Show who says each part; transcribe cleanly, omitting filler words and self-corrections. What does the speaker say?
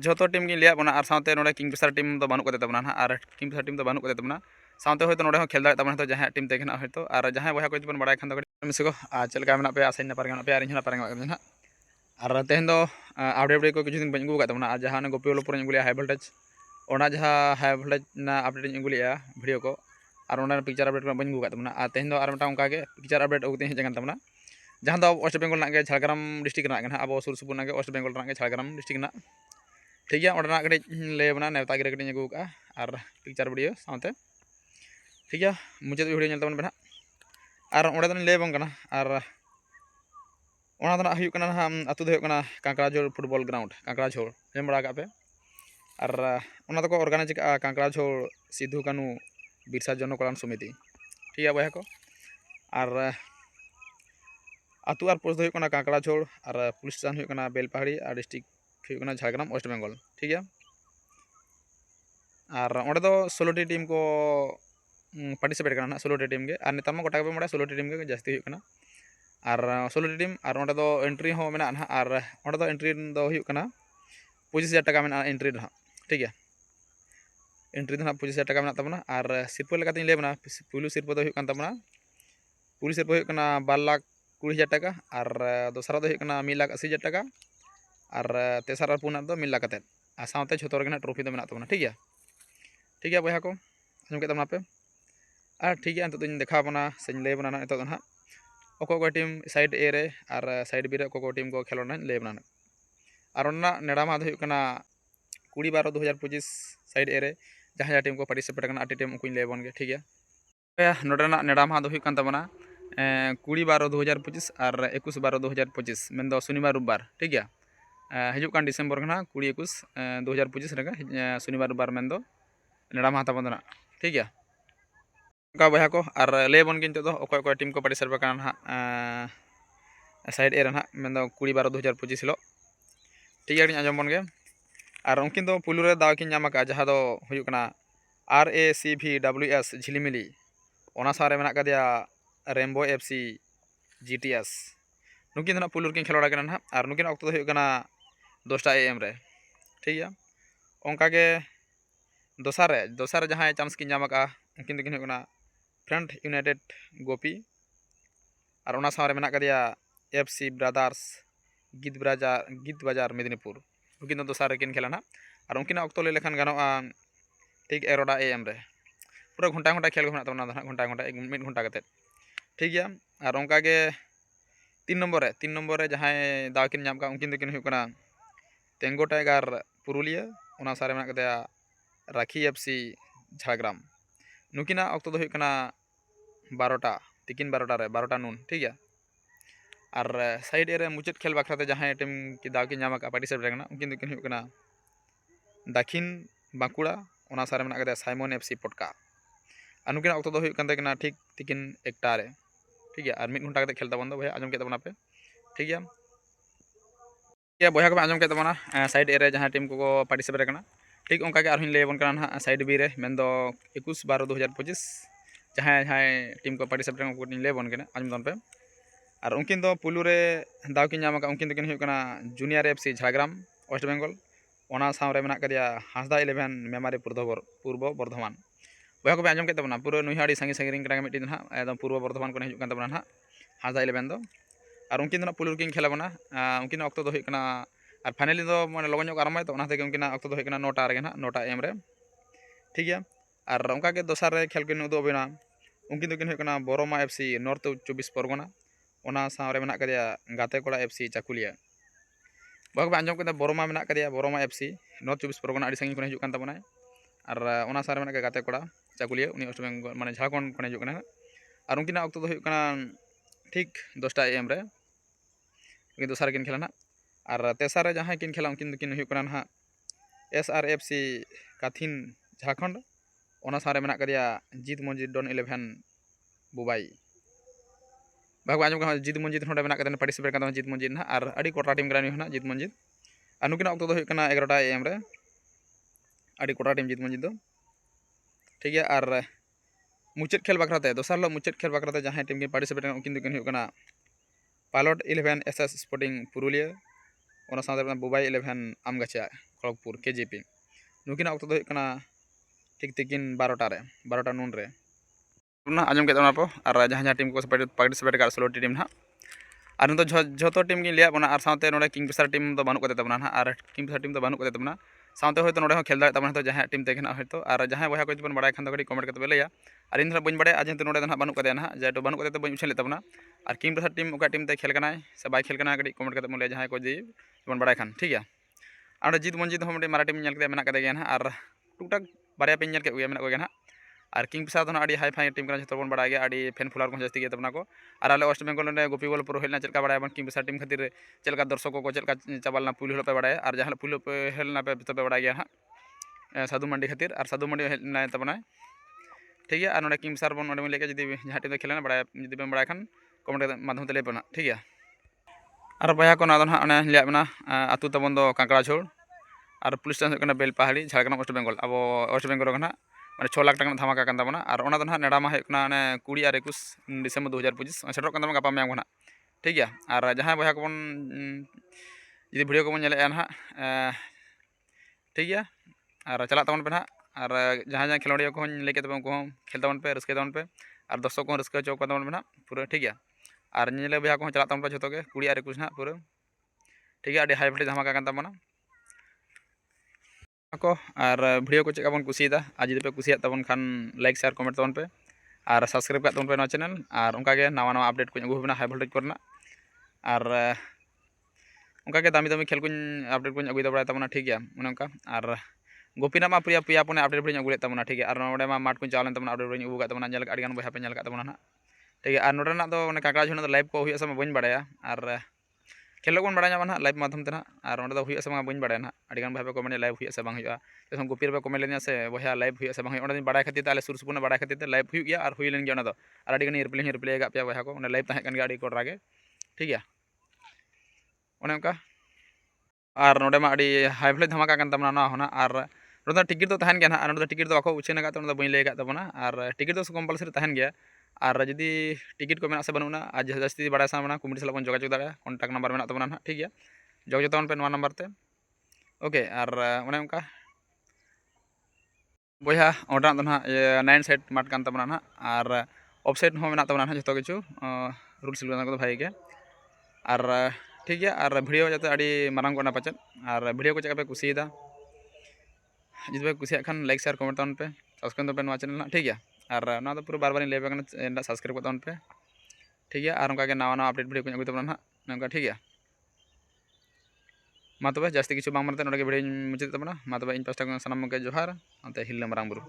Speaker 1: जोतो team की लिया बना और साथे नोडे किंगफिशर टीम तो बानुक कते तबना ना और किंगफिशर टीम तो बानुक कते तबना साथे होयतो नोडे हो खेल दाड़े तबना तो जहां टीम तेखना होयतो और जहां बहा को बन बड़ाय खान दो मिसको चलका मेना पे आसाइन नपार गना पे और इन्हा पारंग ना और तेहन दो अपडेट को किछु दिन बन गु कते और जहां गोपी वाला पुरन गुलिया हाई वोल्टेज ओना जहां हाई वोल्टेज ना अपडेट गुलिया वीडियो को और ओना पिक्चर अपडेट बन गु कते और तेहन दो और मटा उनका के पिक्चर अपडेट उगते हेजन तबना जहां दो वेस्ट बेंगल ना के झारग्राम डिस्ट्रिक्ट ना अब सुर सुपुर ना के वेस्ट बेंगल ना के झारग्राम डिस्ट्रिक्ट ना ठीक है ओडना कड़ी ले बना नेवता गिरे कड़ी अगू का और पिक्चर वीडियो साथे ठीक है मुझे वीडियो नेल तबन बना और ओडे दन ले बंग कना और ओना दना हुयु कना अतु दो कना कांकराझोर फुटबॉल ग्राउंड कांकराझोर जम बड़ा का पे और ओना दको ऑर्गेनाइज का कांकराझोर सिद्धू कानू बिरसा जन कल्याण समिति ठीक है बया को और अतु और पोस्ट दो कांकराझोर और पुलिस स्टेशन हुयु कना बेलपहाड़ी और डिस्ट्रिक्ट हुयु कना झारग्राम वेस्ट बेंगल ठीक है और ओडे दो 16 टीम को पार्टिसिपेट करना 16 टीम के और नेता में गोटा बड़ा 16 टीम के जास्ती हुयु कना और 16 टीम और ओडे दो एंट्री हो मेना ना और ओडे दो एंट्री दो हुयु कना 25,000 टाका मेना एंट्री ना ठीक है एंट्री ना 25,000 टाका मेना तबना और सिरपो लेकाते ले बना पुलु सिरपो दो हुयु कन तबना पुलु सिरपो हुयु कना 2,20,000 टाका और दोसरा दो हुयु कना 1,80,000 टाका और तेसर और पुना दो 1 लाख कते और साथे झोतो रगे ट्रॉफी दो मेना तबना ठीक है बया को आजम के तबना पे और ठीक है तो देखा बना से ले बना ना तो ना को टीम साइड ए रे और साइड बी रे को टीम को खेलोना ले बना और नेड़ा मा हुयु कना 20/12/2025 साइड ए रे जहां टीम को पार्टिसिपेट करना आटी टीम को ले बन गे ठीक है नोडेना नेड़ा मा हुयु कन तबना 20/12/2025 और 21/12/2025 मेन शनिवार रविवार ठीक है हजू कान डिसेम्बर ना 20-21-2025 रे शनिवार रविवार मेन नेड़ा मा तबना ठीक है का बया को और ले बन के तो टीम को पार्टिसिपेट करना साइड ए ना मेन 20/12/2025 हिलो ठीक है आजम बन गे और उनकिन दो पुलु रे दाव किन नाम का जहां दो हुयु कना RACVWS झिलिमिली ओना सारे मेना कदिया रेमबो FC GTS नुकिन ना पुलु किन खेलोड़ा कना ना और नुकिन अक्तो हुयु कना 10 AM रे ठीक है उनका के दोसार जहां चांस किन नाम का उनकिन किन हुयु कना फ्रंट यूनाइटेड गोपी और ओना सारे मेना कदिया FC ब्रदर्स गीत बाजार मेदिनीपुर उनकिन दोसार किन खेला ना और उनकिन अक्तो ले लेखान गानोआ ठीक 11 AM रे पूरा घंटा खेल को ना घंटा 1 घंटा कते ठीक है और उनका के 3 नंबर रे जहां दाव किन नाम का उनकिन किन हुयु कना तेंगो टाइगर पुरुलिया ओना सारे मेना कदिया राखी FC झारग्राम नुकिना अक्तो दो हुयु कना 12टा तिकिन 12टा रे 12टा नून ठीक है और साइड ए मुचाद खेल बखराते जहां टीम की दाव की नाम का पार्टिसिपेट करना उनकिन किन हुयु कना दक्षिण बांकुड़ा ओना सारे मेना कदिया साइमन FC पटका और नुकिन अक्तो दो हुयु कन कना ठीक तिकिन 1टा रे ठीक है और 1 घंटा कते खेल तबन दो भैया आजम के तबना पे ठीक है बया को आजम के तबना साइड ए रे जहां टीम को पार्टिसिपेट करना ठीक उनका के आरहिन ले बन करना ना साइड बी रे मेन दो 21/12/2025 जहां टीम को पार्टिसिपेट करना को ले बन के आजम दन पे और उनकिन दो पुलु रे दाव किन नाम का उनकिन किन हुयु कना जूनियर FC झारग्राम वेस्ट बेंगल ओना सावरे मेना कदिया हांसदा 11 मेमारी पूर्व बर्धमान बया को आजम के तबना पूरा नुहाड़ी संगी संगी करा मिट्टी ना एकदम पूर्व बर्धमान को हिजु कन तबना ना हांसदा 11 दो और उनकिन दो पुलु किन खेला बना उनकिन अक्तो दो हुयु कना और फाइनली दो माने लगन जो आरम्भ तो ओना ते उनकिन अक्तो दो हुयु कना 9टा रे ना 9टा AM रे ठीक है और उनका के दोसर रे खेल किन उदो बिना उनकिन दो किन हुयु कना बोरोमा FC नॉर्थ 24 परगना ओना सावरे मेना कदिया गाते कोड़ा FC चाकुलिया बग आंजम के बोरोमा मेना कदिया बोरोमा FC नॉर्थ 24 परगना आड़ी संगी को हिजु कन तबना और ओना सारे मेना गाते कोड़ा चाकुलिया उनी वेस्ट बेंगल माने झारखंड को हिजु कना और उनकिन अक्तो दो हुयु कना ठीक 10टा AM रे उनकिन दोसर किन खेला ना और तेसर जहां किन खेला उनकिन किन हुयु कना ना SRFC काथिन झारखंड ओना सारे मेना कदिया जीत मंजित डॉन 11 बुबाई भाग आजम का जीत मंजित नोडे मेना कदे पार्टिसिपेट करना जीत मंजित ना और अड़ी कोटा टीम करा ना जीत मंजित और नुकिन अक्तो दो हुयु कना 11टा AM रे अड़ी कोटा टीम जीत मंजित दो ठीक है और मुचाद खेल बखराते दोसर लो मुचाद खेल बखराते जहां टीम की पार्टिसिपेट करना उनकिन किन हुयु कना पायलट 11 SS स्पोर्टिंग पुरुलिया ओना साथे बुबाई 11 आमगाछा खड़गपुर KJP नुकिन ऑक्टो दो कना ठीक तिकिन 12टा नून रे ना आजम के पो और जहाँ टीम को पार्टिसिपेट कर 16टी टीम ना और नित जो टीम की लिया बना और साथे नोडे किंगफिशर टीम तो बनू कते तबना और किंगफिशर टीम तो बनू कते तबना साथे होयतो नोडे खेल दाड़े तबना तो जहाँ टीम तेना होयतो और जहाँ बया को बन बड़ा खान कटी कमेंट करते लैया और इन बन बड़ा आज नोडे बनू कते ना जेटो बनू कते बन उछल तबना और किंगफिशर टीम ओका टीम ते खेल करना से बै खेल करना कटी कमेंट करते बोले जहाँ को जी बन बड़ा खान ठीक है और जीत बन जीत हम मारा टीम मेना कते ना और टुकटाक बारे पे मेना को ना और किंगफिशर तो अड़ी हाई फाई टीम जो बन बड़ा गया फैन फॉलोअर को जास्ती गया को और आले वेस्ट बेंगल गोपीबल पुर हेलना चलका बड़ा किंगफिशर टीम खातिर चलका दर्शक को चलका चाबालना पुल पे बड़ा और जहाँ पुल पे हेलना पे तो पे बड़ा गया हाँ साधु मंडी खातिर और साधु मंडी हेलना तबना ठीक है और ना किंगफिशर बन लेके जी जहाँ टीम खेलना बड़ा जी पे बड़ा खान कमेंट माध्यम ते लेपना ठीक है और बया को ना लिया आतु तबन दो कांकड़ा छोड़ और पुलिस स्टेशन बेलपाहाड़ी झारखंड वेस्ट बेंगल अब वेस्ट बेंगल ना मैं 6 लाख टाका धमाका कर तबना और ना नेड़ा मा 20 और 21 डिसेम्बर 2025 सेटर कर गापा मैम को ठीक है और जहाँ बया को जी भिडियो को बन ना ठीक है और चला तबन पे ना और जहाँ खेलोड़िया को लैके तब उनको खेल तबन पे रस्के तबन पे और दर्शक को रस्का चौक तबन पे ना पूरा ठीक है और नीले बया को चला तबन पे जो 20 और 21 ना पूरा ठीक है हाई भोल्टेज धमाका कर तबना को और भिडियो को चेका बन कुसिदा आज जुदी पे कुसिया तबन खान लाइक शेयर कमेंट तबन पे और सब्सक्राइब कर तबन पे ना चैनल और उनका नवा नवा अपडेट को अगू हाई भोल्टेज करना और उनका दामी दामी खेल को अपडेट को अगुई बड़ा तबना ठीक है उनका और गोपीना मा प्रिया पिया पुने अपडेट बड़ी अगुले तबना ठीक है और नोडे मा माठ को चालन तबना अपडेट बड़ी अगू तबना अड़गान बया पे तबना ना ठीक है और नोडे ना दो काकड़ा झुना लाइव को हुई बन बड़ा और खेलों को बड़ा ना लाइव माध्यम ते ना और अंदर हुई से बन बड़ा ना अड़गान भाई कमेंट लाइव हुई से हुआ गोपी पे कमेंट लेना से बया लाइव हुई से बड़ा खातिर सुर सुपुर बड़ा खातिर लाइव हुई गया और हुई लेन गया और अड़गान रिप्ले पे बया को लाइव तहन अड़ी कोड़ा गे ठीक है उनका और नोडे मा अड़ी हाई भोल्टेज धमाका कर तबना ना होना और नोडे टिकिट तो तहन गया और टिकिट तो उछेन का बी लैक तबना और टिकिट तो कम्पलसरी तहन गया और जुदी टिकिट को से बनुना आज जास्ती बड़ा सामना कमिटी साल जोगाजोग दाड़ा कन्टाक्ट नम्बर में तबना ना ठीक है जोगाजोग तबन पे नंबर ते ओके और उनका बया ओडा तो ना 9 साइड माठ कान तबना ना और ऑफ साइड हो तबना ना जो किचु रूल्स को भाई के और ठीक है और भिडियो जाते अड़ी मारंग को पाचन और भिडियो को चेका पे कुसिदा जुदी पे कुसिया खान लाइक शेयर कमेंट तबन पे सब्सक्राइब पे नवा चैनल ना ठीक है और ना तो पूरा बार बार ले पे सब्सक्राइब तबन पे ठीक है और उनका नवा नवा अपडेट भिडियो को अगुई तबना ना ठीक है मा तबे जास्ती किछु बांग मारते नोडे भिडियो मुचाद तबना मा तबे इन पास्टा सानाम के जोहार अंते हिल्ला मारांग बुरु।